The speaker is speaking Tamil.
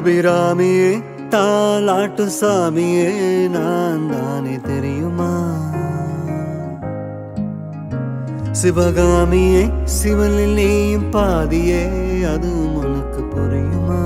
அபிராமியே தாலாட்டு சாமியே நான் தானே தெரியுமா? சிவகாமியே சிவனில் நீயும் பாதியே அதுவும் உனக்கு புரியுமா?